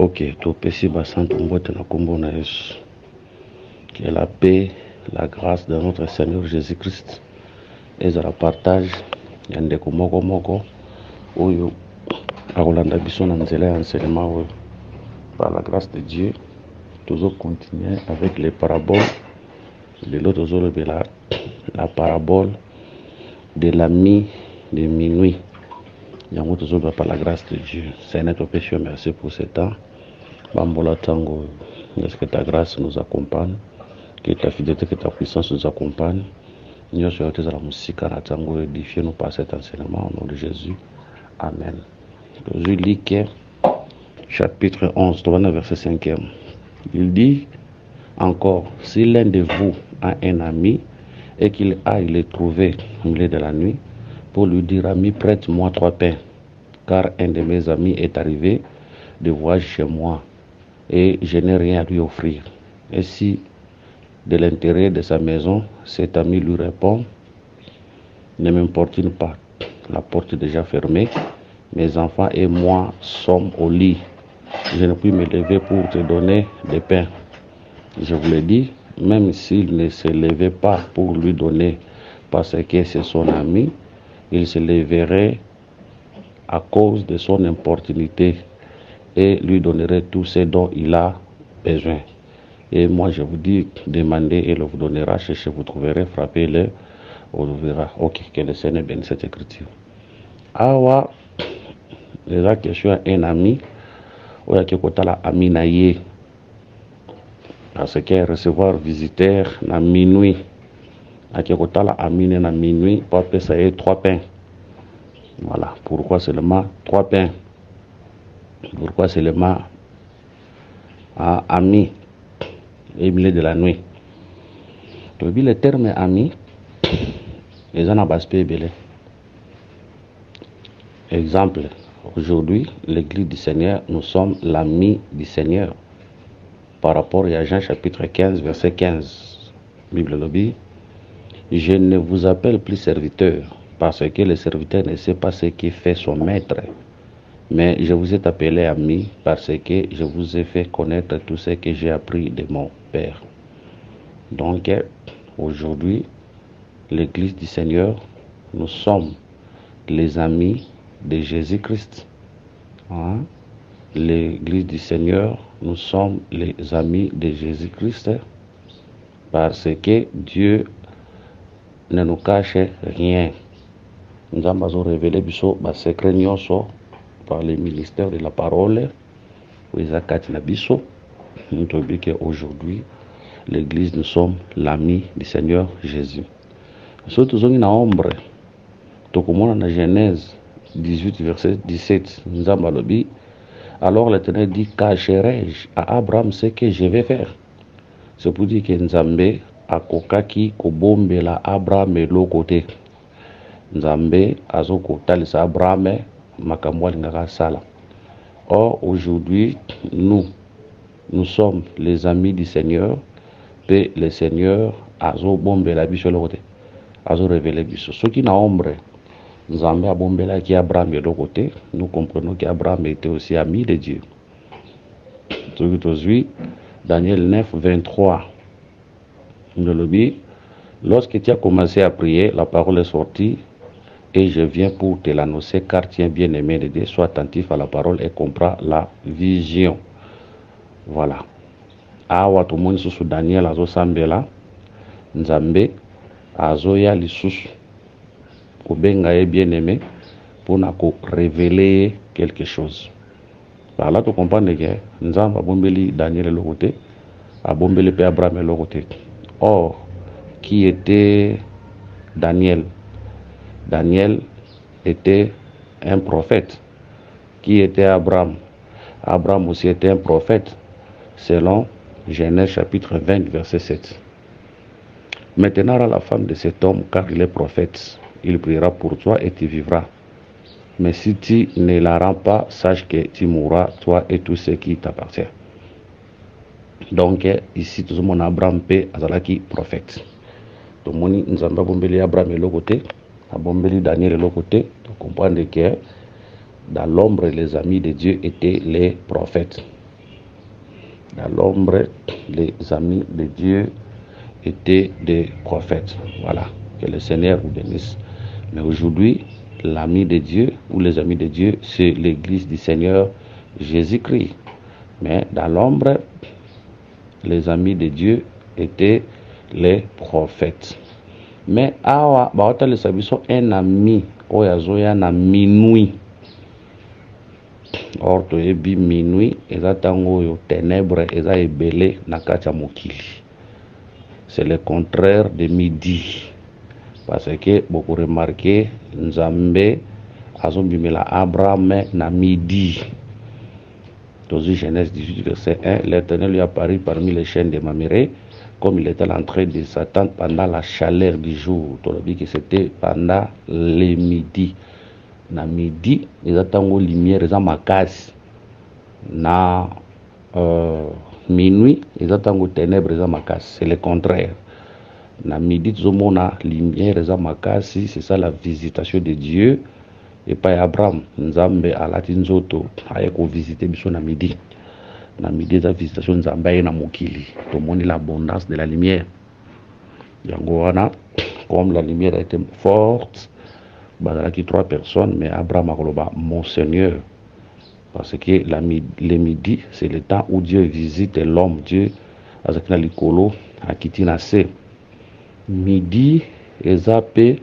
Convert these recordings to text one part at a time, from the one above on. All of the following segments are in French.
Ok, topesi basantu mbote na kombo na Yesu. Que la paix, la grâce de notre Seigneur Jésus-Christ et la partage ya ndeko moko oyo akolanda biso na nzela ya enseignement oyo. Par la grâce de Dieu, toujours continuer avec les paraboles. Lelo tozolobela la parabole de l'ami de minuit. Yango tozolobela par la grâce de Dieu. Seigneur, topesi merci pour ce temps. Bambola tango, est-ce que ta grâce nous accompagne, que ta fidélité, que ta puissance nous accompagne. Nous sommes à la musique à tango, édifiez-nous par cet enseignement au nom de Jésus. Amen. Je lis chapitre 11, verset 5e. Il dit encore, si l'un de vous a un ami et qu'il aille le trouver au milieu de la nuit pour lui dire, ami, prête-moi 3 pains, car un de mes amis est arrivé de voyage chez moi et je n'ai rien à lui offrir. Et si de l'intérieur de sa maison, cet ami lui répond, ne m'importune pas, la porte est déjà fermée, mes enfants et moi sommes au lit, je ne puis me lever pour te donner des pains. Je vous l'ai dit, même s'il ne se levait pas pour lui donner parce que c'est son ami, il se leverait à cause de son importunité et lui donnerait tout ce dont il a besoin. Et moi je vous dis, demandez et il vous donnera, cherchez, vous trouverez, frappez-le, on vous verra. Ok, que le Seigneur bénisse cette écriture. Awa, la question à un ami, ou à qui la ami na ye, parce que recevoir visiteur na minuit, à qui la ami na minuit, pour appeler ça 3 pains. Voilà, pourquoi seulement 3 pains? Pourquoi seulement ami et milieu de la nuit? Le terme ami, les gens n'ont aspect belé. Exemple, aujourd'hui, l'église du Seigneur, nous sommes l'ami du Seigneur. Par rapport à Jean chapitre 15, verset 15, Bible lobby, je ne vous appelle plus serviteur, parce que le serviteur ne sait pas ce qui fait son maître. Mais je vous ai appelé ami parce que je vous ai fait connaître tout ce que j'ai appris de mon Père. Donc, aujourd'hui, l'église du Seigneur, nous sommes les amis de Jésus-Christ. Hein? L'église du Seigneur, nous sommes les amis de Jésus-Christ parce que Dieu ne nous cache rien. Nous avons révélé le secret par le ministère de la parole. Aujourd'hui, l'église, nous sommes l'ami du Seigneur Jésus. Surtout dans Ombre, dans la Genèse 18, verset 17, alors l'Éternel dit, cacherai-je à Abraham ce que je vais faire? C'est pour dire que Nzambe a kokaki kobombe la Abraham et l'autre côté. Nzambe azoko talisa Abraham makambo alingaka sala. Or aujourd'hui nous sommes les amis du Seigneur et le Seigneur azo bombe la biso l'autre côté. Azo révéler biso. Ce qui na ombre Nzambe a bombe la qui Abraham et l'autre côté. Nous comprenons qu'Abraham était aussi ami de Dieu. Aujourd'hui Daniel 9, 23. Lorsque tu as commencé à prier, la parole est sortie et je viens pour te l'annoncer, car tiens bien aimé de Dieu, sois attentif à la parole et comprends la vision. Voilà. Awa tout le monde sous Daniel azo sambela, Nzambe azo ya lisusu kobenga ye bien aimé pour na ko révéler quelque chose. Par là tu comprends que Nzambe a bombeli Daniel le côté, a bombeli pe Abraham le côté. Or, qui était Daniel? Daniel était un prophète. Qui était Abraham? Abraham aussi était un prophète, selon Genèse chapitre 20, verset 7. Maintenant, à la femme de cet homme, car il est prophète, il priera pour toi et tu vivras. Mais si tu ne la rends pas, sache que tu mourras, toi et tout ce qui t'appartient. Donc, ici, tout le monde Abraham P. Azalaki prophète. Tout le monde nous a bombé Abraham et l'autre côté, a bombé Daniel et l'autre côté. Vous comprenez que dans l'ombre, les amis de Dieu étaient les prophètes. Dans l'ombre, les amis de Dieu étaient des prophètes. Voilà, que le Seigneur vous bénisse. Mais aujourd'hui, l'ami de Dieu ou les amis de Dieu, c'est l'église du Seigneur Jésus-Christ. Mais dans l'ombre, les amis de Dieu étaient les prophètes. Mais awa baota le sabiso un ami oyazoya na minuit. Or to ebi minuit eza tango yo ténèbres eza ebele na kati ya mokili. C'est le contraire de midi. Parce que beaucoup remarqué Nzambe azombimela Abraham na midi. Dans Genèse 18 verset 1, l'Éternel lui apparut parmi les chaînes de Maméré, comme il était en train de s'attendre pendant la chaleur du jour. Tu as dit que c'était pendant le midi. Na midi, ils attendent lumière, ils ont makasi. Na minuit, ils attendent ténèbres, ils ont makasi. C'est le contraire. Na midi, ils ont la lumière, ils ont makasi. C'est ça la visitation de Dieu. Et pas Abraham, Nzambe à la Tinzoto, aye ko visiter biso na midi. Na midi, la visitation Nzambe na mokili. Tout le monde l'abondance de la lumière. Yangoana, comme la lumière a été forte, bazalaki 3 personnes, mais Abraham a mon Seigneur. Parce que le midi, c'est le temps où Dieu visite l'homme. Dieu, azakina likolo, akitina se. Midi, ezape,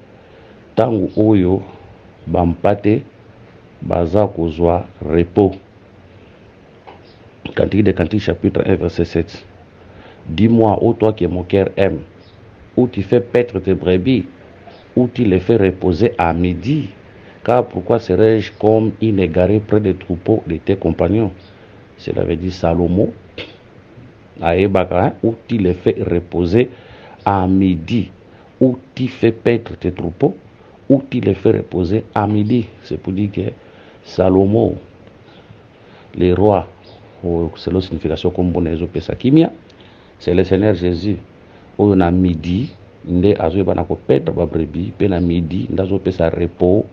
tangu oyo, bampate, baza kozwa repos. Cantique de Cantique chapitre 1 verset 7. Dis-moi, ô toi que mon cœur aime, où tu fais paître tes brebis, où tu les fais reposer à midi. Car pourquoi serais-je comme inégaré près des troupeaux de tes compagnons? Cela veut dire Salomon, où tu les fais reposer à midi, où tu fais paître tes troupeaux, où tu les fais reposer à midi. C'est pour dire que Salomon, les rois, c'est la signification comme Bonezo Pesakimia, c'est le Seigneur Jésus. On a midi, nde azo ba na ko pètre ba brebis, pe na midi ndazo pesa repos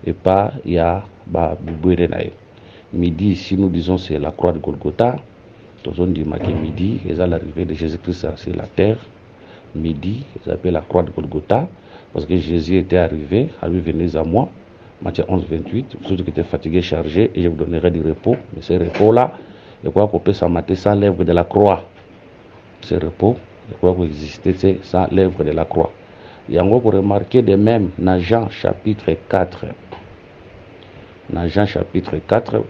et pas ya ba bubuere na ye. Midi, si nous disons c'est la croix de Golgotha, tous on dit que midi, c'est l'arrivée de Jésus-Christ sur la terre. Midi, ils appellent la croix de Golgotha, parce que Jésus était arrivé, à lui venez à moi, Matthieu 11, 28, ceux qui étaient fatigués, chargés, et je vous donnerai du repos. Mais ce repos-là, il quoi qu'on peut s'en mater sans l'œuvre de la croix. Ce repos, il quoi qu'on existait sans l'œuvre de la croix. Il y a encore remarqué de même dans Jean chapitre 4. Dans Jean chapitre 4,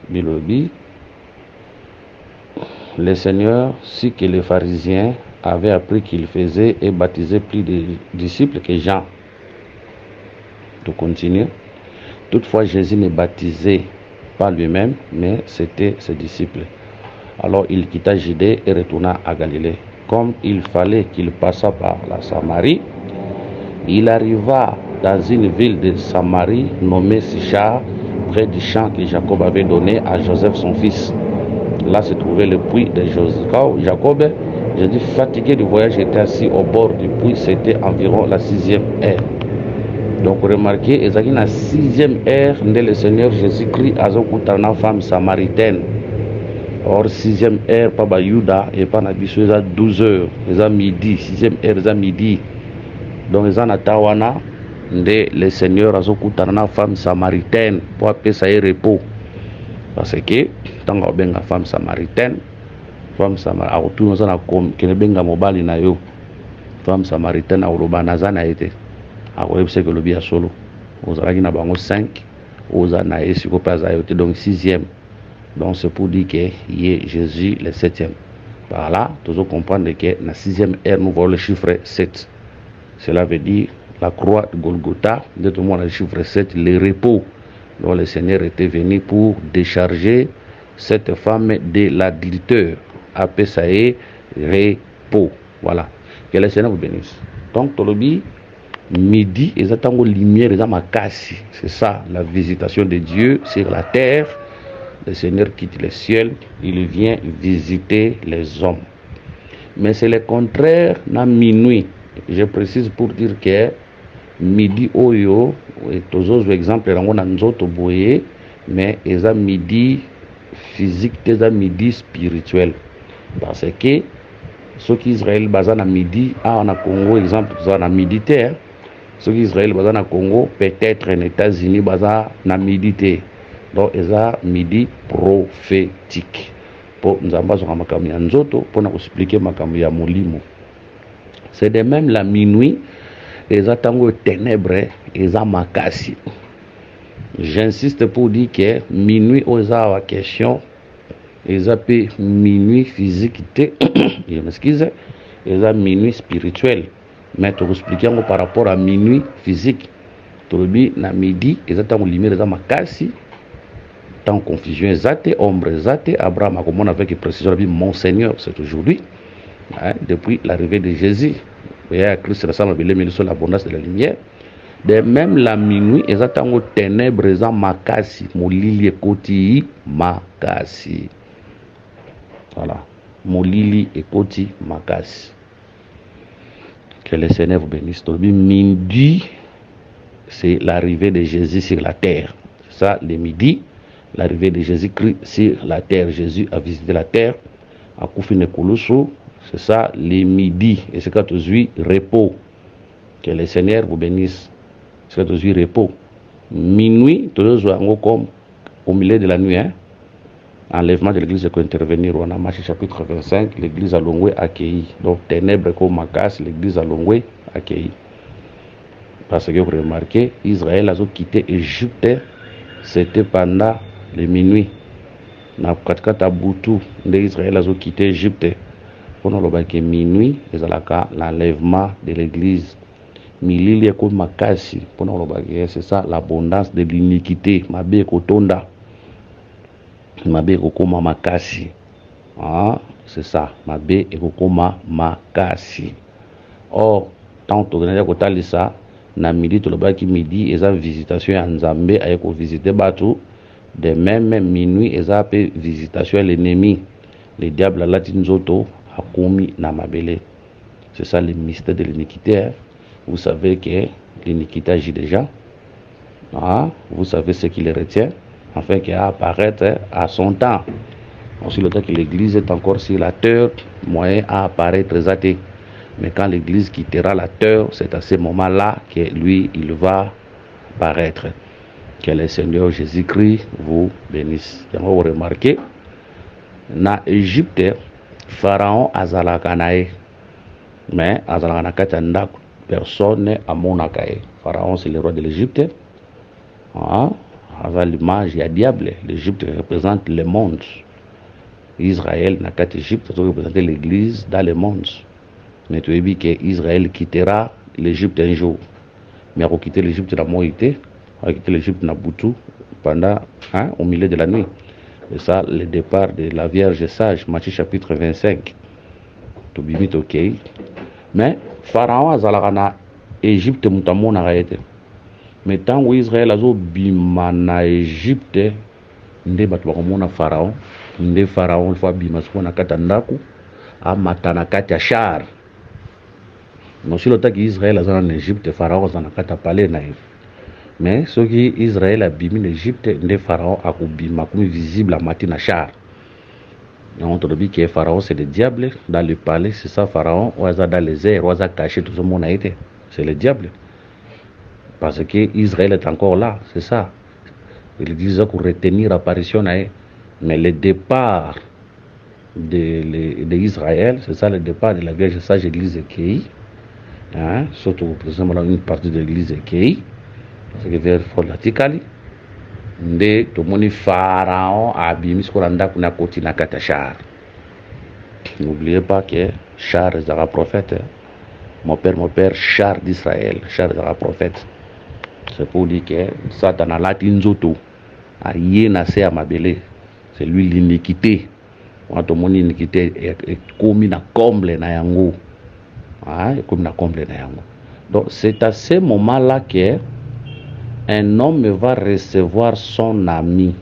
le Seigneur, si que les pharisiens avaient appris qu'il faisait et baptisait plus de disciples que Jean. De continuer. Toutefois, Jésus ne baptisait pas lui-même, mais c'était ses disciples. Alors il quitta Judée et retourna à Galilée. Comme il fallait qu'il passât par la Samarie, il arriva dans une ville de Samarie nommée Sichar, près du champ que Jacob avait donné à Joseph son fils. Là se trouvait le puits de Jacob. J'ai dit fatigué du voyage, était assis au bord du puits, c'était environ la 6e heure. Donc remarquez, il y a la 6e heure, le Seigneur Jésus-Christ a une femme samaritaine. Or 6e heure, pas Yuda, et pas Nabiso, il y a 12 heures, il y a midi, 6e heure, il y a midi. Donc il y a Tawana, le Seigneur a une femme samaritaine pour appeler ça un repos. Parce que, tant qu'on a une femme samaritaine, femme samaritaine a oloba nazana été a oyebse que le bia solo ozalaki na bango 5 ozana esiko pas ayote donc 6e. Donc c'est pour dire que Jésus le 7e. Par là, toujours comprendre que la 6e heure nous voyons le chiffre 7. Cela veut dire la croix de Golgotha, de tout le monde le chiffre 7, le repos. Donc le Seigneur était venu pour décharger cette femme de l'adultère. Après ça est repos. Voilà. Que le Seigneur vous bénisse. Donc, Tolobi, midi, ils attendent la lumière, ils ma casse. C'est ça, la visitation de Dieu sur la terre. Le Seigneur quitte le ciel, il vient visiter les hommes. Mais c'est le contraire dans minuit. Je précise pour dire que midi, oyo, et tous autres exemples, mais ils ont midi physique, ils ont midi spirituel. Parce que ceux qui Israël basent à midi, en Congo, exemple, à midi, ceux qui Israël basent à Congo, peut-être en États-Unis basent à midi. Donc, ils ont midi prophétique. Pour nous expliquer ma molimo. C'est de même la minuit, ils ont ténèbres, ils ont makasi. J'insiste pour dire que minuit, ils ont la question. Ils ont minuit physique, je m'excuse, ils ont minuit spirituel. Mais tu expliquer par rapport à minuit physique. Tu dis, na midi, ils ont lumière, ils ont makasi. Tant confusion, zate, ombre, zate. Abraham a commandé avec précision, mon Seigneur, c'est aujourd'hui, hein, depuis l'arrivée de Jésus. Et à Christ, l'abondance de la lumière. De même la minuit, ils ont ténèbres, ils ont makasi, molili ekoti makasi. Voilà. Molili ekoti makasi. Que le Seigneur vous bénisse. Midi, c'est l'arrivée de Jésus sur la terre. Ça, le midi, l'arrivée de Jésus-Christ sur la terre. Jésus a visité la terre à Koufine Kouloussou. C'est ça, le midi. Et c'est quand tu repos. Que le Seigneur vous bénisse. C'est quand tu repos. Minuit, tu dois comme au milieu de la nuit. Hein? Enlèvement de l'église peut intervenir. On a marché chapitre 25, l'église a Longwe accueilli. Donc, ténèbres comme Makas, l'église a Longwe accueilli. Parce que vous remarquez, Israël a quitté Égypte, c'était pendant les minuit. Na katikata Boutou, Israël a quitté Égypte. Pendant le minuit, ils ont l'enlèvement de l'église. Milili comme Makasi, pendant le c'est ça l'abondance de l'iniquité. Mabé Kotonda. Mabé Kokoma Makasi. Ah, c'est ça. Mabé Kokoma Makasi. Or, tant que tu as ça, na midi, tu as midi, ils ont visitation à Nzambé, ils ont visité Batou. De même, minuit, ils ont visitation à l'ennemi. Le diable, la Tinzoto, a commis na Mabélé. C'est ça le mystère de l'iniquité. Hein. Vous savez que l'iniquité agit déjà. Ah, vous savez ce qui le retient. Afin qu'elle apparaisse à son temps. Aussi le temps que l'église est encore sur la terre, moyen à apparaître athée. Mais quand l'église quittera la terre, c'est à ce moment-là que lui, il va apparaître. Que le Seigneur Jésus-Christ vous bénisse. Vous remarquez, dans l'Égypte, Pharaon azalakanae. Mais azalakanakatanda, personne à monakae. Pharaon, c'est le roi de l'Égypte. Ah, avec l'image, il y a diable. L'Égypte représente le monde. Israël n'a qu'à l'Égypte, ça représente l'église dans le monde. Mais tu as dit qu'Israël quittera l'Égypte un jour. Mais il a quitté l'Égypte dans Moïté, il a quitté l'Égypte dans Boutou pendant, au milieu de la nuit. Et ça, le départ de la Vierge sage, Matthieu chapitre 25. Tu bimit ok. Mais Pharaon a zalakana Égypte moutamon a été. Mais tant que Israël a bima na Égypte, nde batu bakomona Pharaon, nde Pharaon fois bima sona katandaku, a matana katia char. Non si le temps qu'Israël a en Égypte, Pharaon a kata palais naïf. Mais ce qui Israël a bimi l'Égypte, nde Pharaon a bima comme visible à matina char. On te dit que Pharaon c'est le diable dans le palais, c'est ça Pharaon, ou dans les airs, ou caché tout ce monde a été, c'est le diable. Parce que Israël est encore là, c'est ça. Il disait pour retenir l'apparition, mais le départ d'Israël, c'est ça le départ de la Vierge sage église Ekei, hein, surtout précisément une partie de l'église Ekei, parce que vers Forlatikali, de tout le monde Pharaon a abîmé ce qu'on a na koti na katachar. N'oubliez pas que Char est un prophète. Mon père, Char d'Israël, Char est un prophète. C'est pour dire que Satan a l'atinzoto, a rien à faire à ma belé. C'est lui l'iniquité. Quand mon iniquité est commis na comble na yango. Ah, comme na comble na yango. Donc c'est à ce moment-là que un homme va recevoir son ami.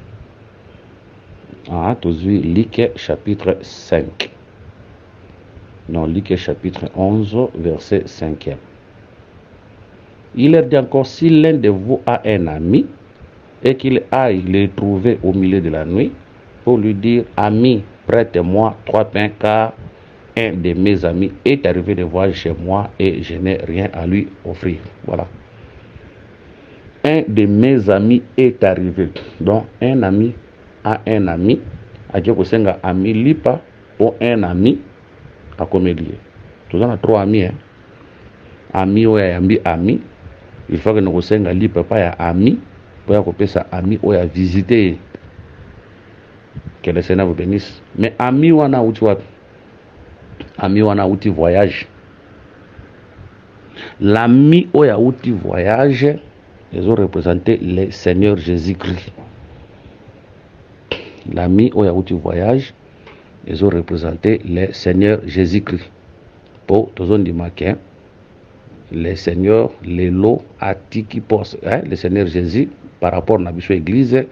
Ah, toujours Luc chapitre 5. Non, Luc chapitre 11, verset 5. Il leur dit encore, si l'un de vous a un ami et qu'il aille le trouver au milieu de la nuit pour lui dire, ami, prête-moi 3 pains car un de mes amis est arrivé de voyage chez moi et je n'ai rien à lui offrir. Voilà. Un de mes amis est arrivé. Donc, un ami a un ami. Adje kosenga ami lipa ou un ami a comédie. Tout ça, on a 3 amis. Hein? Ami ou ami ami. Il faut que nous kosenga lipa pas ya ami. Pour que ça ami ou ya visiter. Que le Seigneur vous bénisse. Mais ami ou ana outi wat. Ami ou ana outi voyage. L'ami ou ya outi voyage. Ils ont représenté le Seigneur Jésus-Christ. L'ami au Yaouti voyage, ils ont représenté le Seigneur Jésus-Christ. Pour tous les maquins, le Seigneur, les lots, atiki pos, le Seigneur Jésus, par rapport à la église,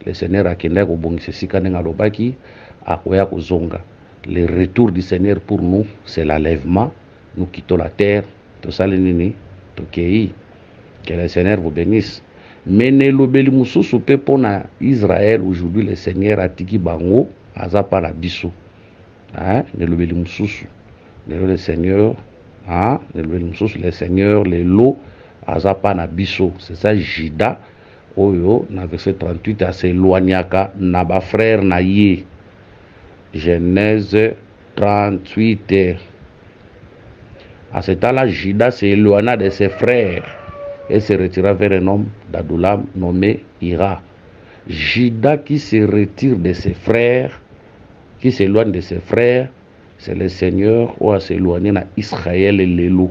le Seigneur a kende ko bongise sikanenga lobaki, akoya ko zonga. Le retour du Seigneur pour nous, c'est l'enlèvement. Nous quittons la terre, tout ça, les kei. Que le Seigneur vous bénisse. Mais ne lobeli mususu pe pona Israël aujourd'hui le Seigneur a tiki bango aza pa la biso. Hein? Ne lobeli mususu. Le Seigneur, hein? Ne lobeli mususu le Seigneur les lots aza pa na biso. C'est ça Jida oyo na verset 38 a s'éloignaka na ba frère na ye. Genèse 38. À ce temps-là, Jida s'éloigna de ses frères et se retira vers un homme d'Adulam nommé Ira. Jida qui se retire de ses frères, qui s'éloigne de ses frères, c'est le Seigneur où a s'éloigné na Israël et Lélo.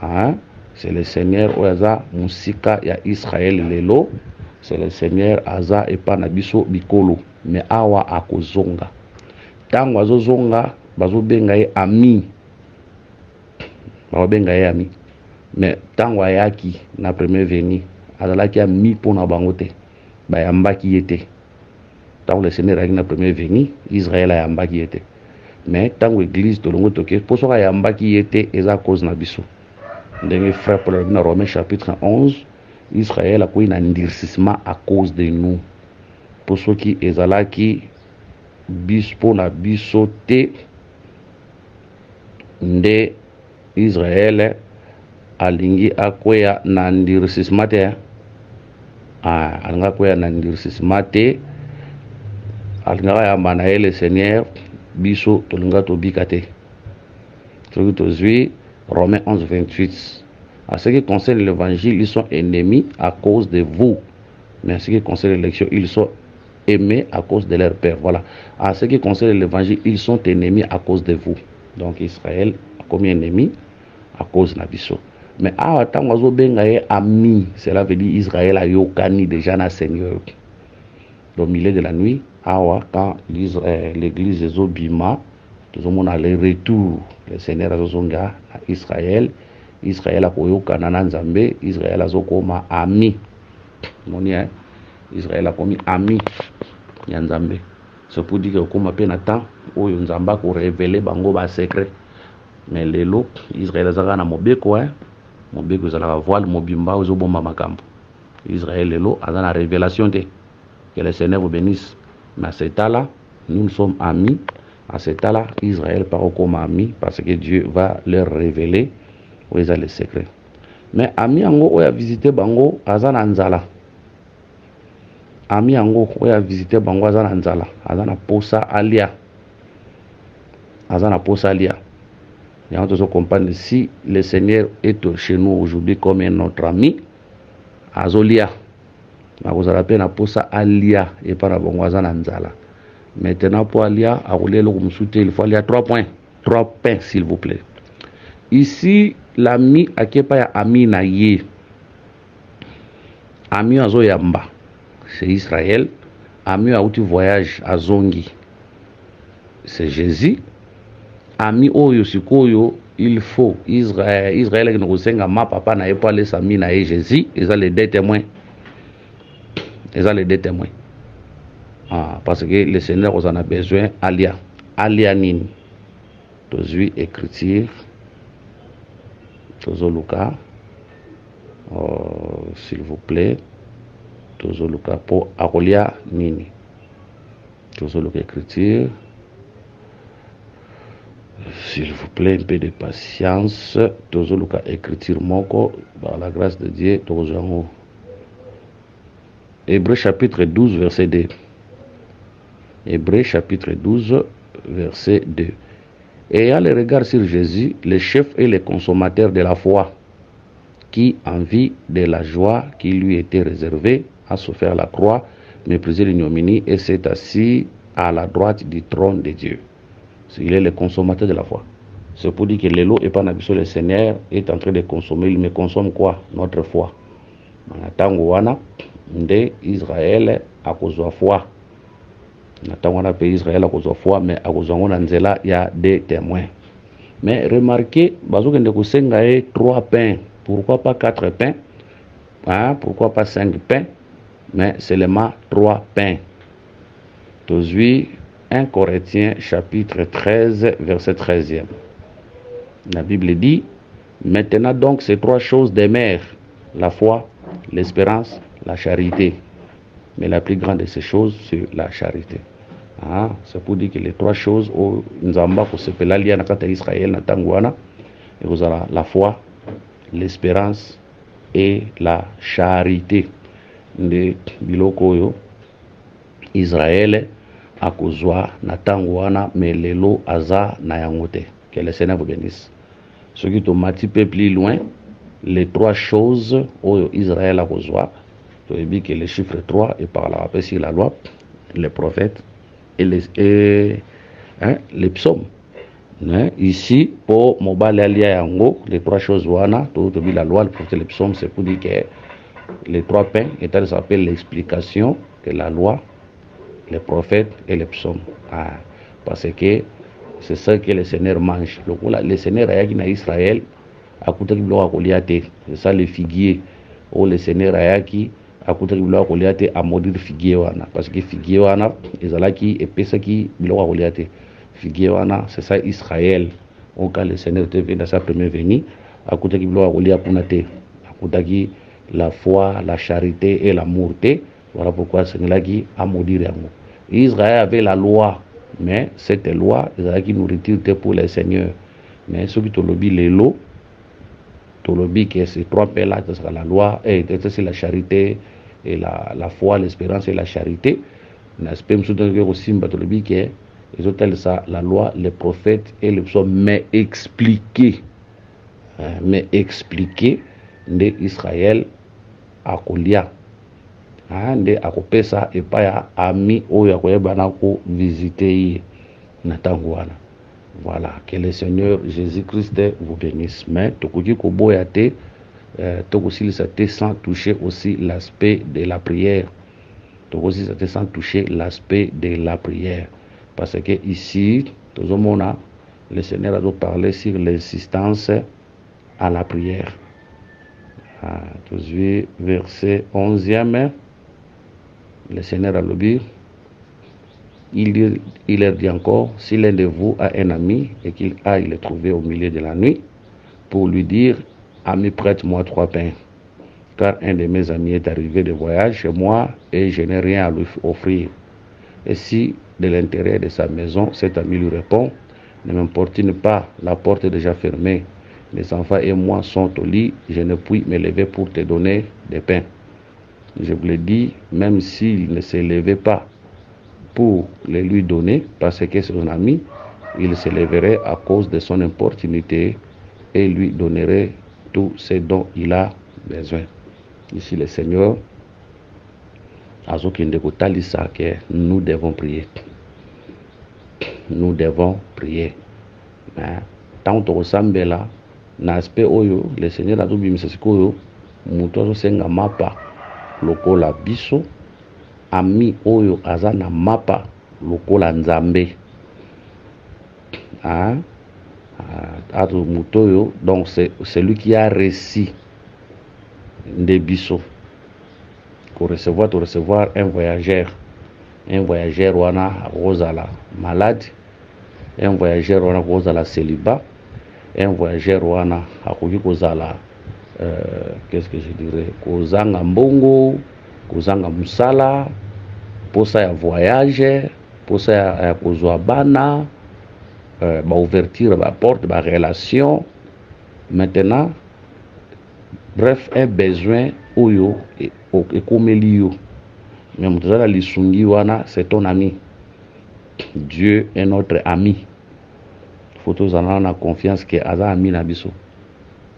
Hein? C'est le Seigneur où a Musika ya Israël et Lélo. C'est le Seigneur Aza et Panabiso Bikolo. Mais awa akozonga. Tango azozonga, bazo benga ye ami. Bazo benga ye ami. Mais tango ayaki na premier venu, azalaki ami pona bango te. Bayambaki yete. Tango le Seigneur ayaki na premier venu, Israël ayambaki yete. Mais tango église tolongo toke, poso ayambaki yete eza cause na biso. Ndenge frère Paul na Romains chapitre 11, Israël a koyi na ndircisement à cause de nous. Poso ki ezalaki bis pona biso te nde Israël alingi akwea na ndircisement te. Alinga akwea na ndircisement te. Alinga yamba na le Seigneur biso tolinga tobika te. Soki tozwi Romains 11, 28. À ce qui concerne l'évangile, ils sont ennemis à cause de vous. Mais à ce qui concerne l'élection, ils sont aimés à cause de leur père. Voilà. À ce qui concerne l'évangile, ils sont ennemis à cause de vous. Donc Israël a commis ennemi à cause de Nabiso. Mais à tant benga ami, cela veut dire Israël a yokani déjà na Seigneur. Au milieu de la nuit, quand l'église de Zobima, tout le monde a le retour, le Seigneur a zonga à Israël. Israël a koyokana na Nzambe, Israël a zokoma ami. Monia, Israël a commis ami ya Nzambe. C'est pour dire que comme appelle Nathan, oyo Nzamba ko révéler bango ba secret. Mais lelo Israël azaka na mobeko mobeko zala voile mobimba ozo bomba makambo. Israël lelo azana révélation te. Que le Seigneur vous bénisse. Mais à cet temps-là, nous sommes amis. À cet temps-là, Israël part comme ami parce que Dieu va leur révéler où ils ont les secrets. Mais ami ango oya visité bango azana nzala. Ami ango oya visité bango azana nzala. Azana posa alia. Azana posa alia. Et on doit comprendre si le Seigneur est chez nous aujourd'hui comme notre ami, azolia. Ma vous rappelle na posa alia et par bango azana nzala. Maintenant pour alia, à rouler le il faut aller à 3 points. 3 pains s'il vous plaît. Ici, l'ami akepa ya ami na ye. Ami azo yamba. C'est Israël. Ami a outi voyage à Zongi. C'est Jésus. Ami oyo sikoyo, il faut Israël qui nous senga ma papa na pas les amis na Jésus, ils ont les 2 témoins. Ils ont les 2 témoins. Parce que le Seigneur en a besoin alia. Alia nini. Tozui écriture. Tozoluka, s'il vous plaît, Tozoluka pour Arolia Nini. Toujours l'écriture. S'il vous plaît, un peu de patience. Toujours l'écriture moko, par la grâce de Dieu, toujours. Hébreux chapitre 12, verset 2. Hébreux chapitre 12, verset 2. Ayant le regard sur Jésus, le chef et le consommateur de la foi, qui, en vue de la joie qui lui était réservée, a souffert la croix, méprisé l'ignominie et s'est assis à la droite du trône de Dieu. Il est le consommateur de la foi. C'est pour dire que le Seigneur est en train de consommer. Il me consomme quoi? Notre foi. Israël a cause de foi. Israël a cause de foi, mais à cause de il y a des témoins. Mais remarquez, il y a 3 pains. Pourquoi pas 4 pains? Hein? Pourquoi pas 5 pains? Mais seulement 3 pains. Aujourd'hui, 1 Corinthiens chapitre 13, verset 13e. La Bible dit, maintenant donc ces 3 choses demeurent, la foi, l'espérance, la charité. Mais la plus grande de ces choses, c'est la charité. Ah, c'est pour dire que les 3 choses, nous avons Israël, la foi, l'espérance et la charité. De biloko Israël a kozwa na tangwana mais lelo aza na yangote. Que le Seigneur vous bénisse. Ce qui te m'a peu plus loin, les 3 choses où Israël a kozwa, tu as dit que le chiffre 3 est par la sur la loi, les prophètes et les psaumes. Ici, pour mobile yango, les 3 choses wana, tu as dit la loi, les psaumes, c'est pour dire que les 3 pains, ça s'appelle l'explication de la loi, les prophètes et les psaumes. Ah, parce que c'est ça que le Seigneur mange. Le Seigneur a dit à Israël, c'est ça le figuier. Ou le Seigneur a dit à maudire figuier. Parce que figuier, et ça qui figuier, c'est ça Israël. Quand le Seigneur était venu dans sa première venue, la foi, la charité et l'amour. Voilà pourquoi le Seigneur a maudit. Israël avait la loi, mais cette loi, Israël qui nourriture pour les seigneurs. Mais ce qui te lobby les lots, te lobby que ces 3 pains-là, c'est la loi, et c'est la charité, et la foi, l'espérance et la charité. L'aspect aussi, te lobby que ils ont tel ça, la loi, les prophètes et les psaumes, mais expliqué de Israël à Kolia. Nde akopesa epa ya ami oyo akoyebana ko visiter natangwana. Voilà, que le Seigneur Jésus-Christ vous bénisse. Mais tokoki ko boyate tokosilisa te sans toucher aussi l'aspect de la prière. Tokosilisa te sans toucher l'aspect de la prière, parce que ici tozomona le Seigneur a parlé sur l'insistance à la prière. Toujours verset 11e. Le Seigneur a dit, il leur dit encore, si l'un de vous a un ami et qu'il aille le trouver au milieu de la nuit pour lui dire, ami, prête-moi 3 pains, car un de mes amis est arrivé de voyage chez moi et je n'ai rien à lui offrir. Et si de l'intérieur de sa maison, cet ami lui répond, ne m'importune pas, la porte est déjà fermée, mes enfants et moi sont au lit, je ne puis me lever pour te donner des pains. Je vous l'ai dit, même s'il ne se levait pas pour les lui donner, parce que c'est son ami, il se lèverait à cause de son importunité et lui donnerait tout ce dont il a besoin. Ici, le Seigneur a dit que nous devons prier. Nous devons prier. Tant que nous là, l'aspect oyo, le Seigneur a dit que nous senga mapa lokola biso, ami oyo azana mapa lokola nzambe. Donc c'est celui qui a réussi de biso. Pour recevoir un voyageur wana rozala malade, un voyageur wana rozala célibat, un voyageur wana akoki kozala qu'est-ce que je dirais, kozanga mbongo, kozanga musala, posa ya voyage, pour ça kozwa bana ba ouverture ba porte ba relation maintenant bref un besoin oyo ekomeli yo mais mutazala lisungi wana c'est ton ami. Dieu est notre ami. Faut tous en avoir confiance que aza ami na biso.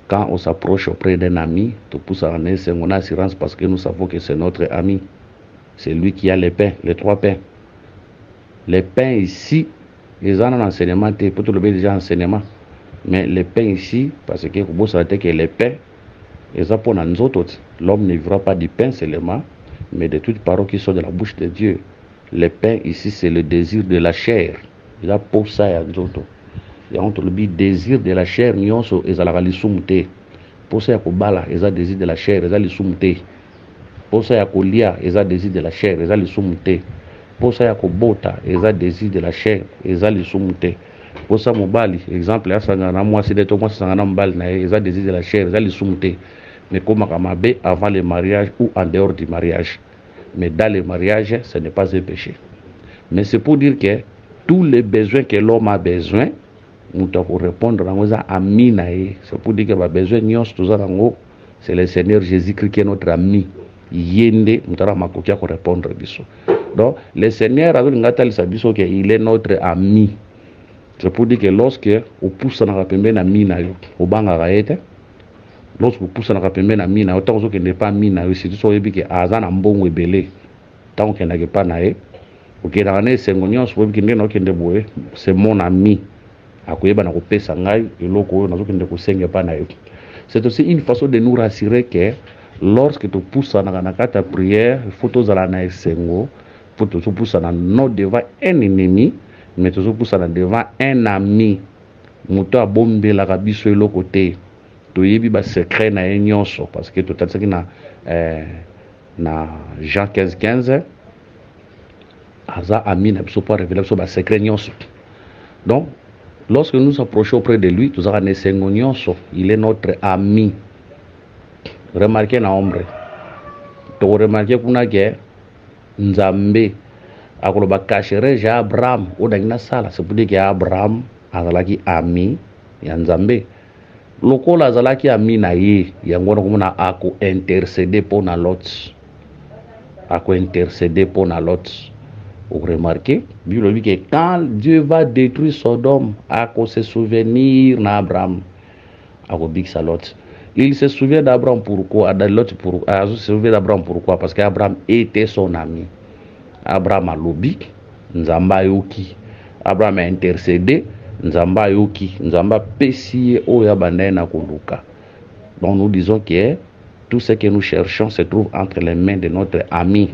Quand on s'approche auprès d'un ami, tu pousses à on a assurance parce que nous savons que c'est notre ami. C'est lui qui a les pains, les 3 pains. Les pains ici, ils ont un enseignement, peut-être le déjà enseignement. Mais les pains ici, parce que vous savez que les pains, ils ont pour nous autres. L'homme ne vivra pas du pain seulement, mais de toutes paroles qui sont de la bouche de Dieu. Les pains ici, c'est le désir de la chair. Il a pour ça à nous autres. Et entre le désir de la chair, nous avons les soumoutés. Pour ça, il y a le désir de la chair, ils ont les soumoutés. Pour ça, il y a le désir de la chair, ils ont les soumoutés. Pour ça, il y a le bota, ils ont le désir de la chair, ils ont les soumoutés. Pour ça, mobali, exemple, moi, c'est de moi, c'est un mbal, ils ont le désir de la chair, ils ont les soumoutés. Mais comme avant le mariage ou en dehors du mariage. Mais dans le mariage, ce n'est pas un péché. Mais c'est pour dire que tous les besoins que l'homme a besoin, nous devons répondre à Aminae. C'est pour dire que les besoins, c'est le Seigneur Jésus-Christ qui est notre ami. Yende, nous devons répondre. Donc, le Seigneur, il est notre ami. C'est pour dire que lorsque on pousse dans la pembe na mina yo, au banga raete, lorsque on pousse dans la pembe na mina, autant que n'est pas mina yo, c'est tout ça que azana mbongo ebele, tant qu'on n'a pas nae, ok dans l'année c'est ngonion, c'est mon ami. Akoyeba na kopesa ngai eloko nazo kende ko senga pa na yo. C'est aussi une façon de nous rassurer que lorsque tu pousses na kata prière, il faut tozala na esengo, faut tu pousses na non devant un ennemi, mais tu pousses na devant un ami. Moto abombela ka biso eloko te. To yebi ba secret na nyonso parce que to tatsaki na Jean 15:15 aza ami na biso pour révéler biso ba secret nyonso. Donc lorsque nous nous approchons auprès de lui, tous il est notre ami. Remarquez na ombre. Tu remarquez qu'on a que Nzambe akoloba kachere ja Abraham o dangina sala c'est pour dire que Abraham azalaki ami ya Nzambe. Lokola azalaki ami na ye yango na ako intercéder pour na Lot. Ako intercéder pour na Lot. Vous remarquez, Bible dit que quand Dieu va détruire Sodome, à cause se souvenir d'Abraham, à cause Lot. Il se souvient d'Abraham pourquoi, se souvient d'Abraham pourquoi, parce qu'Abraham était son ami. Abraham a lobby, Nzamba yoki. Abraham a intercédé, Nzamba yoki. Nzamba pessier oyabane na koluka. Donc nous disons que tout ce que nous cherchons se trouve entre les mains de notre ami.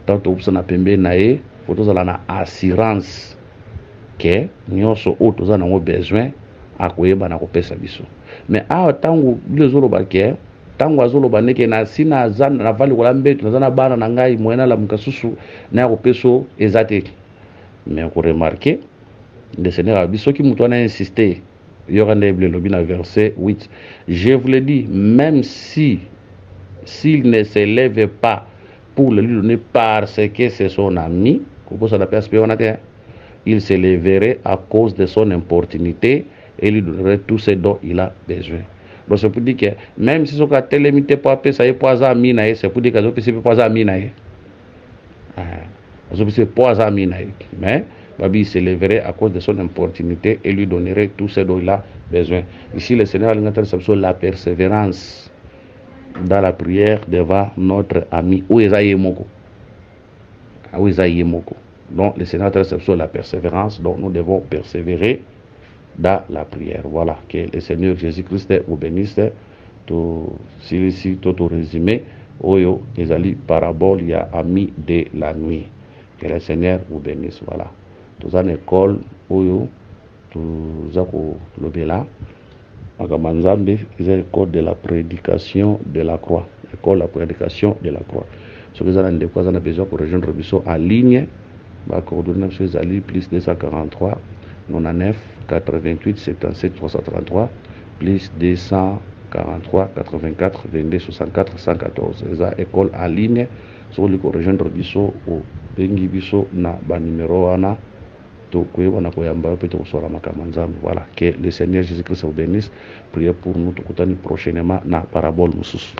Tant que vous avez besoin, faut que vous ayez assurance que nous avons besoin à koyeba na kopesa biso. Mais à tango les oloba ke tango azoloba neke na sina zan na vali ko lambeto na bana na ngai moyena la mukasusu na kopeso ezate. Mais ko remarquer le Seigneur a biso ki muto na insister. Yorande le lobi na verset 8. Je vous le dis, même si s'il ne se lève pas pour le lui donner parce que c'est son ami, il se lèverait à cause de son importunité et lui donnerait tout ce dont il a besoin. Donc c'est pour dire que même si son cas limité pour appeler ça, c'est pour dire que c'est pas ami. C'est pas ami. Mais il se lèverait à cause de son importunité et lui donnerait tout ce dont il a besoin. Ici, le Seigneur a la persévérance dans la prière devant notre ami. Donc le Seigneur a la persévérance, donc nous devons persévérer dans la prière. Voilà, que le Seigneur Jésus-Christ vous bénisse. Si tout résumé, Oyo, les parabole, il y a ami de la nuit. Que le Seigneur vous bénisse. Voilà. Tous en école, Oyo, tous en l'obéla. Magamanzambe, c'est l'école de la prédication de la croix. L'école de la prédication de la croix. Si vous avez besoin pour rejoindre Bisso en ligne, coordonnez M. Ali, plus 243 99 88 77 333, plus 243 84 22 64 114. C'est l'école en ligne, sur le rejoindre Bisso au bengi biso na ba numéro wana to koyeba na koyamba pe to sora makama nzambe. Voilà, que le Seigneur Jésus-Christ vous bénisse. Priez pour nous, to kutani prochainement na parabole mususu.